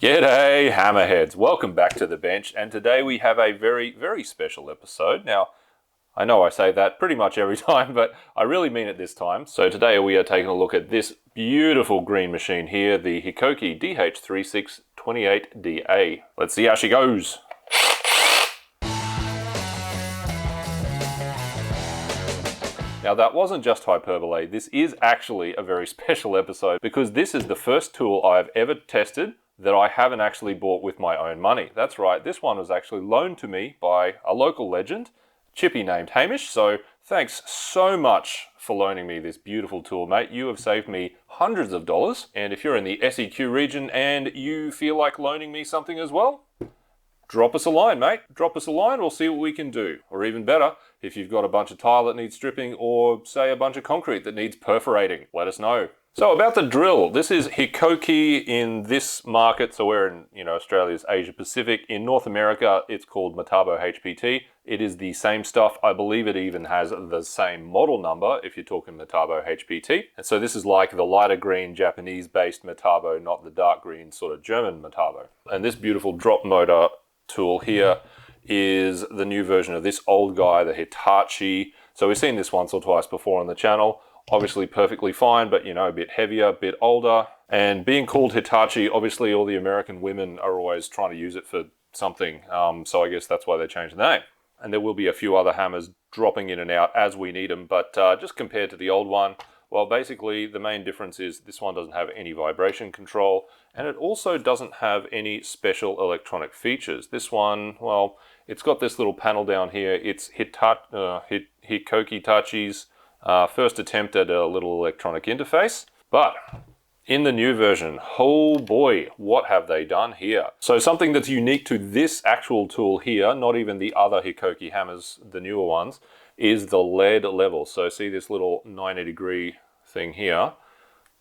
G'day hammerheads, welcome back to the bench, and today we have a very special episode. Now, I know I say that pretty much every time, but I really mean it this time. So today we are taking a look at this beautiful green machine here, the Hikoki DH3628DA. Let's see how she goes. Now that wasn't just hyperbole, this is actually a very special episode because this is the first tool I've ever tested that I haven't actually bought with my own money. That's right, this one was actually loaned to me by a local legend, Chippy named Hamish, so thanks so much for loaning me this beautiful tool, mate. You have saved me hundreds of dollars, and if you're in the SEQ region and you feel like loaning me something as well, drop us a line, mate. Drop us a line, we'll see what we can do. Or even better, if you've got a bunch of tile that needs stripping or say a bunch of concrete that needs perforating, let us know. So about the drill, this is Hikoki in this market, so we're in Australia's Asia Pacific. In North America, it's called MetaboHPT. It is the same stuff. I believe it even has the same model number if you're talking MetaboHPT. And so this is like the lighter green Japanese-based Metabo, not the dark green sort of German Metabo. And this beautiful drop motor tool here is the new version of this old guy, the Hitachi. So we've seen this once or twice before on the channel. Obviously perfectly fine, but a bit heavier, a bit older. And being called Hitachi, obviously all the American women are always trying to use it for something. So I guess that's why they changed the name. And there will be a few other hammers dropping in and out as we need them. But just compared to the old one, well, basically the main difference is this one doesn't have any vibration control. And it also doesn't have any special electronic features. This one, well, it's got this little panel down here. It's Hikoki Tachi's first attempt at a little electronic interface, but in the new version, oh boy, what have they done here? So something that's unique to this actual tool here, not even the other Hikoki hammers, the newer ones, is the lead level. So see this little 90-degree thing here,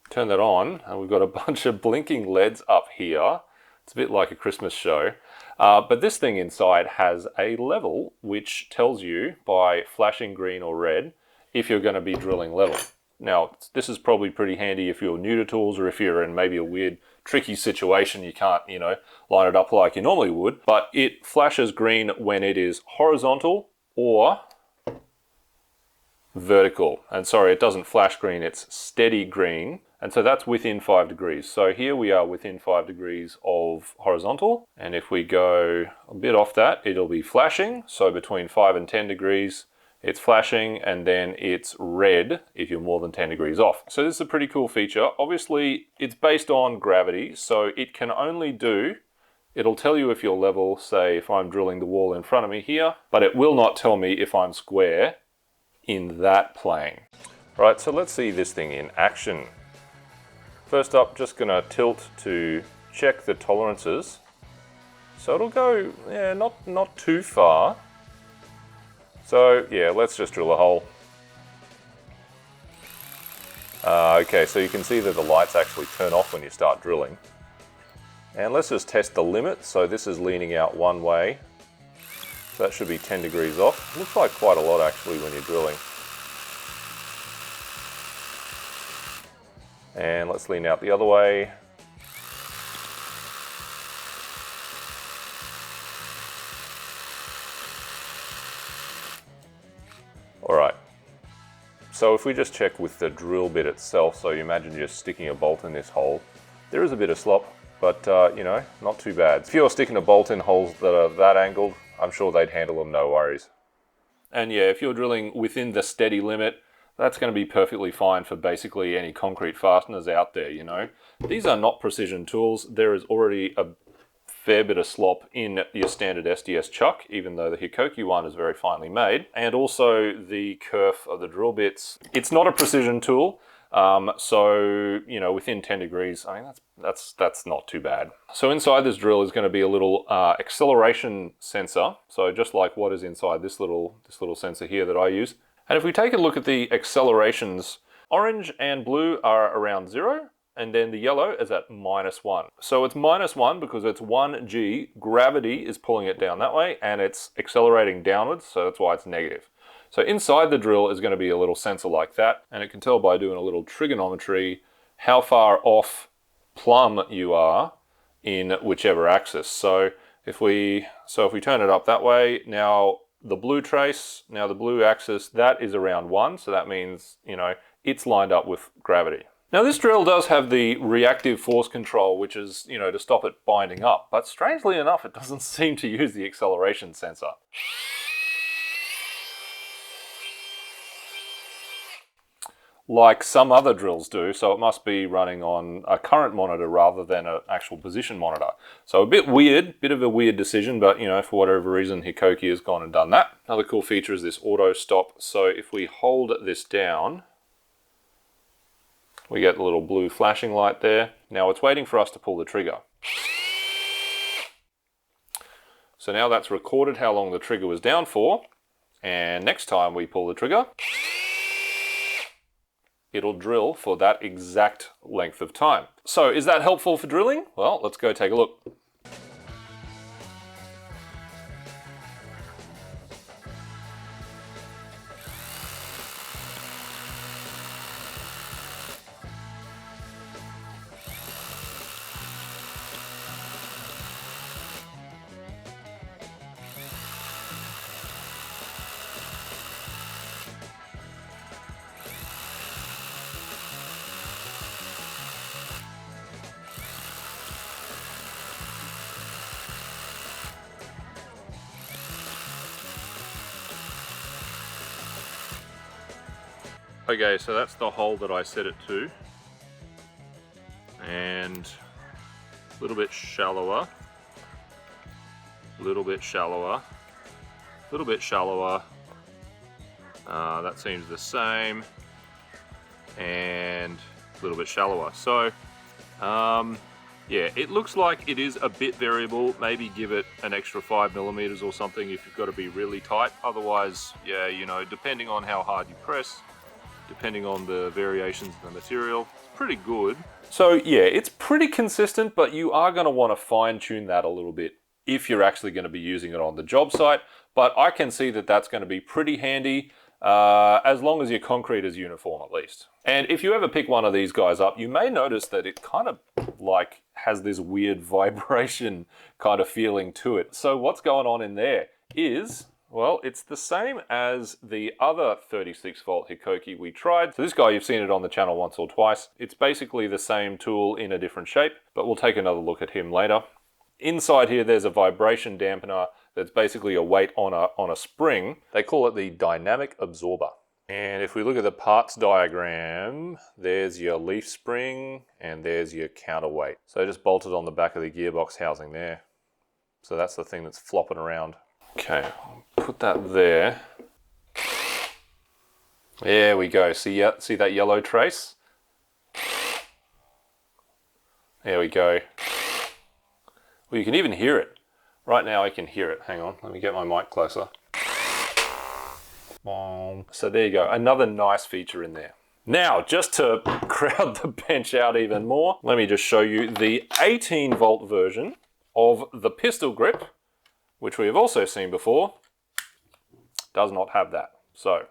turn that on, and we've got a bunch of blinking LEDs up here. It's a bit like a Christmas show. But this thing inside has a level which tells you by flashing green or red if you're going to be drilling level. Now, this is probably pretty handy if you're new to tools or if you're in maybe a weird, tricky situation, you can't, line it up like you normally would. But it flashes green when it is horizontal or vertical. And sorry, it doesn't flash green, it's steady green. And so that's within 5 degrees. So here we are within 5 degrees of horizontal. And if we go a bit off that, it'll be flashing. So between 5 and 10 degrees, it's flashing, and then it's red if you're more than 10 degrees off. So this is a pretty cool feature. Obviously, it's based on gravity, so it can only it'll tell you if you're level, say if I'm drilling the wall in front of me here, but it will not tell me if I'm square in that plane. Right, so let's see this thing in action. First up, just gonna tilt to check the tolerances. So it'll go, not too far. So yeah, let's just drill a hole. Okay, so you can see that the lights actually turn off when you start drilling. And let's just test the limit. So this is leaning out one way. So that should be 10 degrees off. Looks like quite a lot actually when you're drilling. And let's lean out the other way. Alright, so if we just check with the drill bit itself, so you imagine you're sticking a bolt in this hole, there is a bit of slop, but not too bad. If you're sticking a bolt in holes that are that angled, I'm sure they'd handle them no worries. And yeah, if you're drilling within the steady limit, that's going to be perfectly fine for basically any concrete fasteners out there, These are not precision tools. There is already a fair bit of slop in your standard SDS chuck, even though the Hikoki one is very finely made. And also the kerf of the drill bits. It's not a precision tool, so within 10 degrees, I mean that's not too bad. So inside this drill is going to be a little acceleration sensor. So just like what is inside this little sensor here that I use. And if we take a look at the accelerations, orange and blue are around 0. And then the yellow is at -1. So it's -1 because it's 1g, gravity is pulling it down that way, and it's accelerating downwards, so that's why it's negative. So inside the drill is going to be a little sensor like that, and it can tell by doing a little trigonometry how far off plumb you are in whichever axis. So if we turn it up that way, now the blue trace, now the blue axis, that is around 1, so that means, you know, it's lined up with gravity. Now this drill does have the reactive force control, which is, you know, to stop it binding up, but strangely enough, it doesn't seem to use the acceleration sensor. Like some other drills do, so it must be running on a current monitor rather than an actual position monitor. So a bit weird, bit of a weird decision, but you know, for whatever reason, Hikoki has gone and done that. Another cool feature is this auto stop. So if we hold this down, we get the little blue flashing light there. Now it's waiting for us to pull the trigger. So now that's recorded how long the trigger was down for, and next time we pull the trigger, it'll drill for that exact length of time. So is that helpful for drilling? Well, let's go take a look. Okay, so that's the hole that I set it to, and a little bit shallower, a little bit shallower, a little bit shallower, that seems the same, and a little bit shallower. So yeah, it looks like it is a bit variable. Maybe give it an extra 5mm or something if you've got to be really tight. Otherwise, yeah, you know, depending on how hard you press, depending on the variations in the material, it's pretty good. So yeah, it's pretty consistent, but you are going to want to fine tune that a little bit if you're actually going to be using it on the job site. But I can see that that's going to be pretty handy as long as your concrete is uniform at least. And if you ever pick one of these guys up, you may notice that it kind of like has this weird vibration kind of feeling to it. So what's going on in there is, well, it's the same as the other 36 volt Hikoki we tried. So this guy, you've seen it on the channel once or twice. It's basically the same tool in a different shape, but we'll take another look at him later. Inside here, there's a vibration dampener that's basically a weight on a spring. They call it the dynamic absorber. And if we look at the parts diagram, there's your leaf spring and there's your counterweight. So just bolted on the back of the gearbox housing there. So that's the thing that's flopping around. Okay, I'll put that there. There we go. See that yellow trace? There we go. Well, you can even hear it. Right now I can hear it. Hang on, let me get my mic closer. So there you go, another nice feature in there. Now, just to crowd the bench out even more, let me just show you the 18 volt version of the pistol grip, which we have also seen before, does not have that. So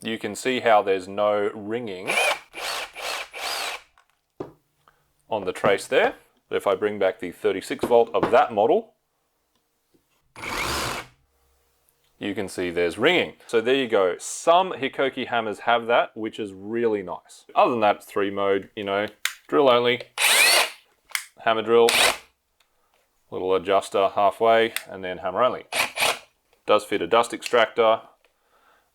you can see how there's no ringing on the trace there. But if I bring back the 36 volt of that model, you can see there's ringing. So there you go. Some Hikoki hammers have that, which is really nice. Other than that, it's 3 mode, you know, drill only, hammer drill, little adjuster halfway, and then hammer only. Does fit a dust extractor,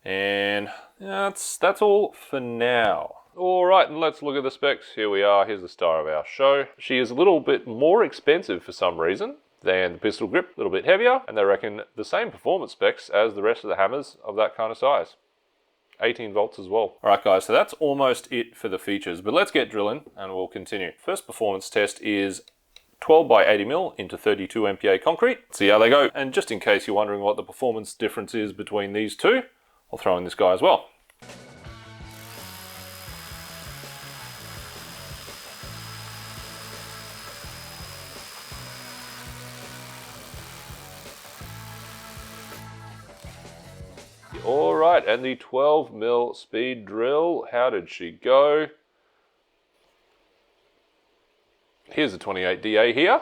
and that's all for now. All right, and let's look at the specs. Here we are, here's the star of our show. She is a little bit more expensive for some reason than the pistol grip, a little bit heavier, and they reckon the same performance specs as the rest of the hammers of that kind of size. 18 volts as well. All right guys, so that's almost it for the features, but let's get drilling and we'll continue. First performance test is 12 by 80 mil into 32 MPa concrete. See how they go. And just in case you're wondering what the performance difference is between these two, I'll throw in this guy as well. All right, and the 12 mil speed drill, how did she go? Here's a 28DA here.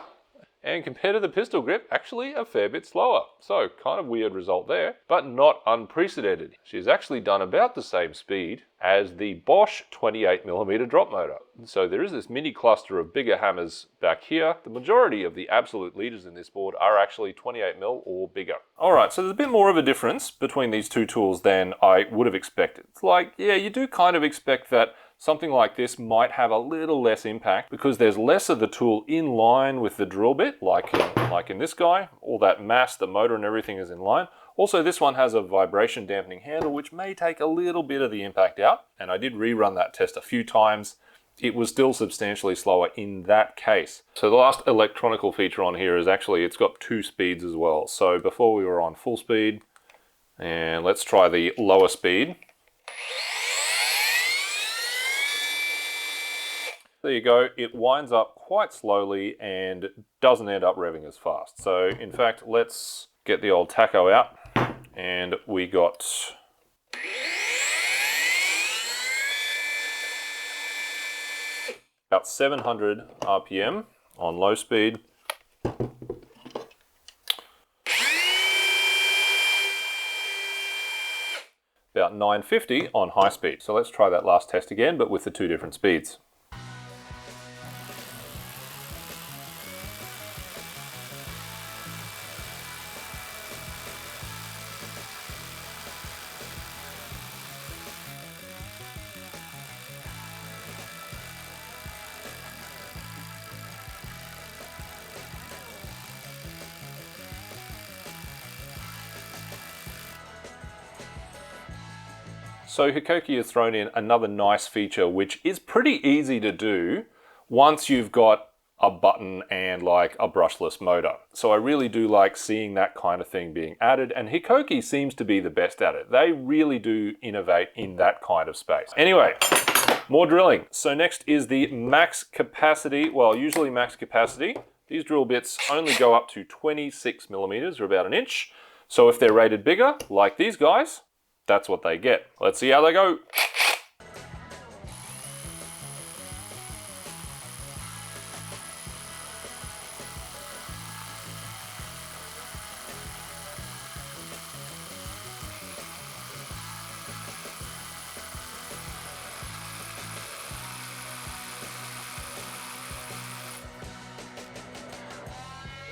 And compared to the pistol grip, actually a fair bit slower. So kind of weird result there, but not unprecedented. She's actually done about the same speed as the Bosch 28mm drop motor. So there is this mini cluster of bigger hammers back here. The majority of the absolute leaders in this board are actually 28mm or bigger. All right, so there's a bit more of a difference between these two tools than I would have expected. It's like, yeah, you do kind of expect that something like this might have a little less impact because there's less of the tool in line with the drill bit, like in this guy. All that mass, the motor and everything is in line. Also, this one has a vibration dampening handle, which may take a little bit of the impact out. And I did rerun that test a few times. It was still substantially slower in that case. So the last electronical feature on here is actually, it's got 2 speeds as well. So before we were on full speed, and let's try the lower speed. There you go, it winds up quite slowly and doesn't end up revving as fast. So in fact, let's get the old tacho out, and we got about 700 RPM on low speed. About 950 on high speed. So let's try that last test again, but with the 2 different speeds. So Hikoki has thrown in another nice feature, which is pretty easy to do once you've got a button and like a brushless motor. So I really do like seeing that kind of thing being added, and Hikoki seems to be the best at it. They really do innovate in that kind of space. Anyway, more drilling. So next is the max capacity, well, usually max capacity. These drill bits only go up to 26mm or about 1 inch. So if they're rated bigger, like these guys, that's what they get. Let's see how they go.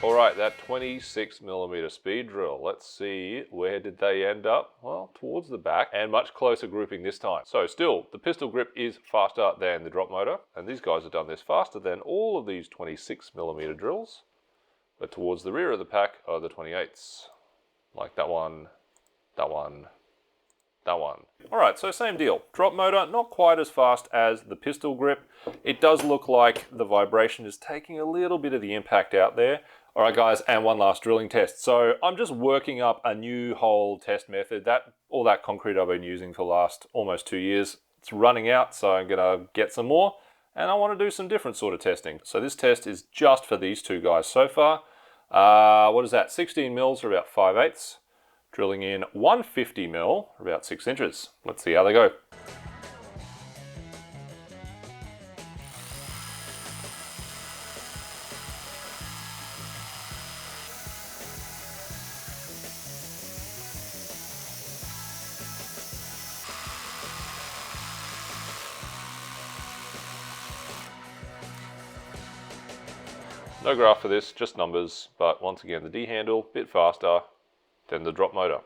All right, that 26mm speed drill. Let's see, where did they end up? Well, towards the back and much closer grouping this time. So still, the pistol grip is faster than the drop motor, and these guys have done this faster than all of these 26mm drills. But towards the rear of the pack are the 28s. Like that one, that one, that one. All right, so same deal. Drop motor, not quite as fast as the pistol grip. It does look like the vibration is taking a little bit of the impact out there. All right, guys, and one last drilling test. So I'm just working up a new hole test method. All that concrete I've been using for the last almost 2 years, it's running out, so I'm gonna get some more, and I wanna do some different sort of testing. So this test is just for these 2 guys so far. What is that, 16 mils or about 5/8. Drilling in 150 mil, or about 6 inches. Let's see how they go. No graph for this, just numbers, but once again, the D handle, bit faster than the drop motor.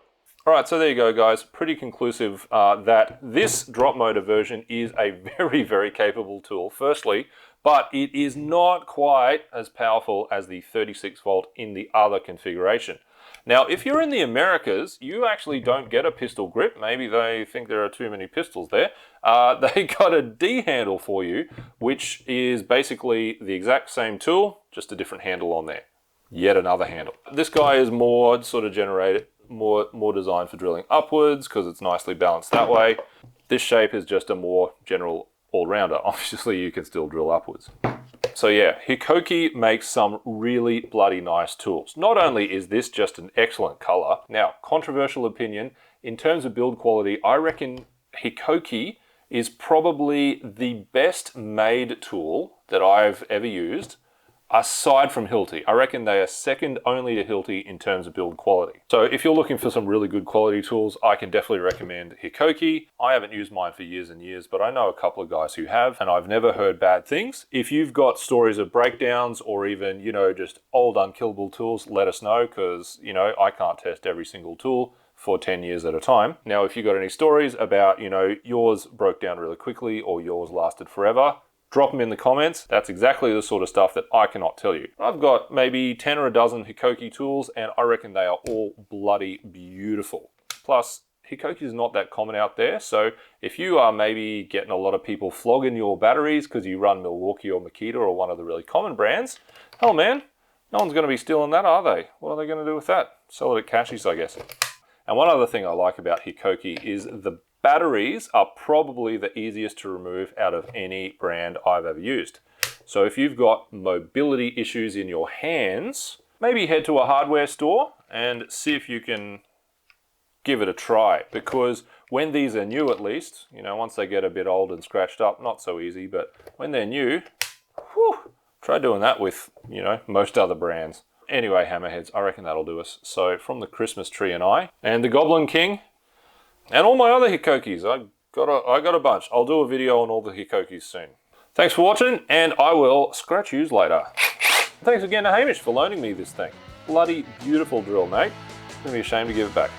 All right, so there you go, guys. Pretty conclusive that this drop motor version is a very, very capable tool, firstly, but it is not quite as powerful as the 36 volt in the other configuration. Now, if you're in the Americas, you actually don't get a pistol grip. Maybe they think there are too many pistols there. They got a D handle for you, which is basically the exact same tool, just a different handle on there. Yet another handle. This guy is more sort of generated, more designed for drilling upwards because it's nicely balanced that way. This shape is just a more general all-rounder. Obviously, you can still drill upwards. So yeah, Hikoki makes some really bloody nice tools. Not only is this just an excellent color, now, controversial opinion, in terms of build quality, I reckon Hikoki is probably the best made tool that I've ever used aside from Hilti. I reckon they are second only to Hilti in terms of build quality. So if you're looking for some really good quality tools, I can definitely recommend Hikoki. I haven't used mine for years and years, but I know a couple of guys who have, and I've never heard bad things. If you've got stories of breakdowns or even, you know, just old unkillable tools, let us know, because, you know, I can't test every single tool for 10 years at a time. Now, if you've got any stories about, you know, yours broke down really quickly or yours lasted forever, drop them in the comments. That's exactly the sort of stuff that I cannot tell you. I've got maybe 10 or a dozen Hikoki tools, and I reckon they are all bloody beautiful. Plus, Hikoki is not that common out there, so if you are maybe getting a lot of people flogging your batteries because you run Milwaukee or Makita or one of the really common brands, hell man, no one's going to be stealing that, are they? What are they going to do with that? Sell it at cashies, I guess. And one other thing I like about Hikoki is the batteries are probably the easiest to remove out of any brand I've ever used. So if you've got mobility issues in your hands, maybe head to a hardware store and see if you can give it a try. Because when these are new, at least, you know, once they get a bit old and scratched up, not so easy, but when they're new, whew, try doing that with, you know, most other brands. Anyway, hammerheads, I reckon that'll do us. So from the Christmas tree and the Goblin King, and all my other Hikokis. I got a bunch. I'll do a video on all the Hikokis soon. Thanks for watching, and I will scratch yous later. Thanks again to Hamish for loaning me this thing. Bloody beautiful drill, mate. I'm gonna be ashamed to give it back.